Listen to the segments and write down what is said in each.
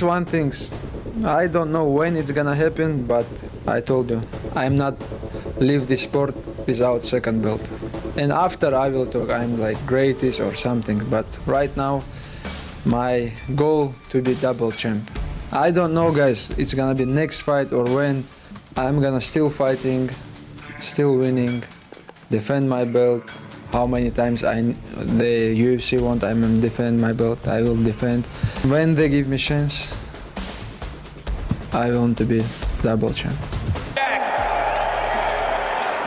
One thing, I don't know when it's gonna happen, but I told you, I'm not leave this sport without second belt. And after I will talk, I'm like greatest or something, but right now, my goal to be double champ. I don't know, guys, it's gonna be next fight or when. I'm gonna still fighting, still winning, defend my belt. How many times the UFC want I to defend my belt, I will defend. When they give me chance, I want to be double champ.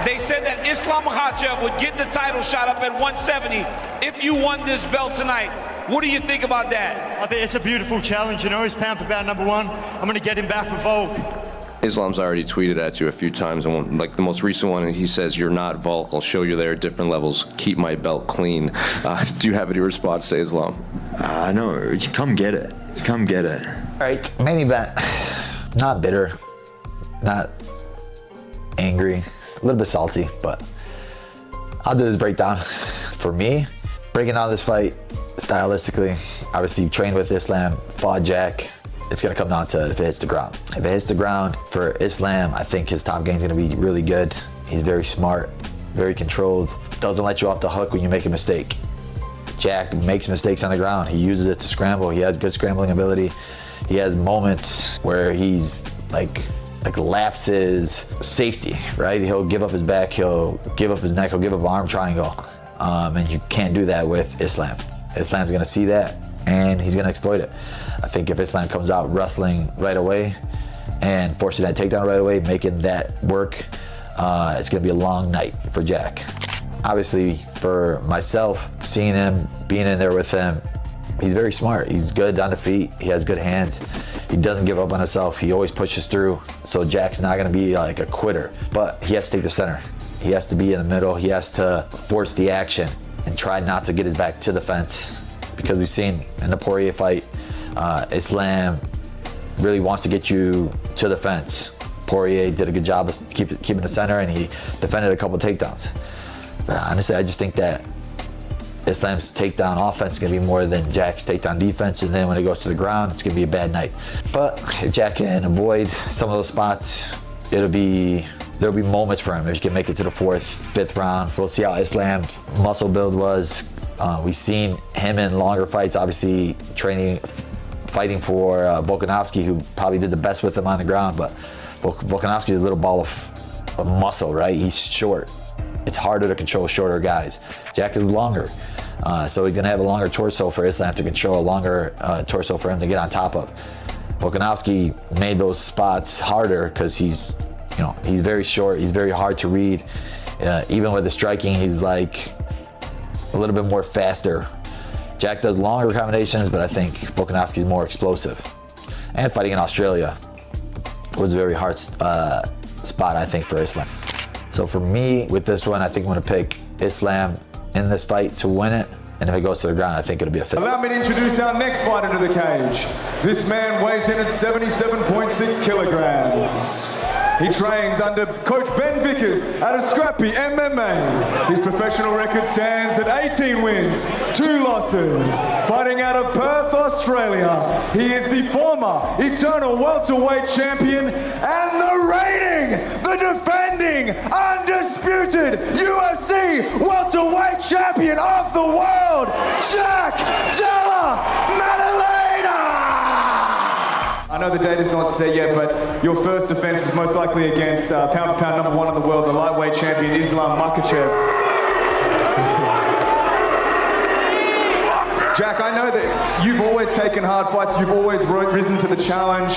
They said that Islam Makhachev would get the title shot up at 170 if you won this belt tonight. What do you think about that? I think it's a beautiful challenge, you know, he's pound for pound #1. I'm going to get him back for Volk. Islam's already tweeted at you a few times, and like the most recent one, he says, "You're not Volk. I'll show you there at different levels. Keep my belt clean." Do you have any response to Islam? No, come get it. Come get it. All right, main event. Not bitter, not angry, a little bit salty, but I'll do this breakdown. For me, breaking down this fight stylistically, obviously trained with Islam, fought Jack. It's gonna come down to if it hits the ground. If it hits the ground for Islam, I think his top game's gonna be really good. He's very smart, very controlled, doesn't let you off the hook when you make a mistake. Jack makes mistakes on the ground. He uses it to scramble. He has good scrambling ability. He has moments where he's like lapses safety, right? He'll give up his back, he'll give up his neck, he'll give up an arm triangle. And you can't do that with Islam. Islam's gonna see that and he's gonna exploit it. I think if Islam comes out wrestling right away and forcing that takedown right away, making that work, it's gonna be a long night for Jack. Obviously, for myself, seeing him, being in there with him, he's very smart. He's good on the feet. He has good hands. He doesn't give up on himself. He always pushes through. So Jack's not gonna be like a quitter, but he has to take the center. He has to be in the middle. He has to force the action and try not to get his back to the fence. Because we've seen in the Poirier fight, Islam really wants to get you to the fence. Poirier did a good job of keeping the center, and he defended a couple of takedowns. But honestly, I just think that Islam's takedown offense is going to be more than Jack's takedown defense, and then when it goes to the ground, it's going to be a bad night. But if Jack can avoid some of those spots, there'll be moments for him. If he can make it to the 4th, 5th round, we'll see how Islam's muscle build was. We've seen him in longer fights, obviously fighting for Volkanovski, who probably did the best with him on the ground, but Volkanovski is a little ball of muscle, right? He's short. It's harder to control shorter guys. Jack is longer, so he's gonna have a longer torso for Islam to control, a longer torso for him to get on top of. Volkanovski made those spots harder because he's very short, he's very hard to read. Even with the striking, he's like a little bit more faster. Jack does longer combinations, but I think Volkanovski is more explosive. And fighting in Australia was a very hard spot, I think, for Islam. So for me, with this one, I think I'm gonna pick Islam in this fight to win it. And if it goes to the ground, I think it'll be a fit. Allow me to introduce our next fighter to the cage. This man weighs in at 77.6 kilograms. He trains under Coach Ben Vickers at a scrappy MMA. His professional record stands at 18 wins, 2 losses. Fighting out of Perth, Australia, he is the former eternal welterweight champion and the defending, undisputed UFC welterweight champion of the world, Jack Della Maddalena! I know the date is not set yet, but your first defense is most likely against pound for pound #1 in the world, the lightweight champion Islam Makhachev. Jack, I know that you've always taken hard fights, you've always risen to the challenge,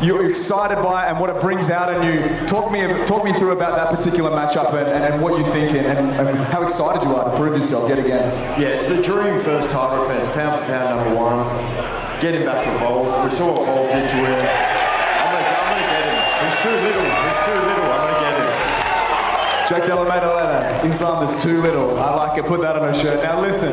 you're excited by it and what it brings out in you. Talk me through about that particular matchup and what you're thinking and how excited you are to prove yourself yet again. Yeah, it's the dream first title defense, pound for pound #1. Get him back for Volk. We saw what Volk did to him. I'm gonna get him. He's too little. I'm gonna get him. Jack Della Maddalena, Islam is too little. I like it. Put that on a shirt. Now listen.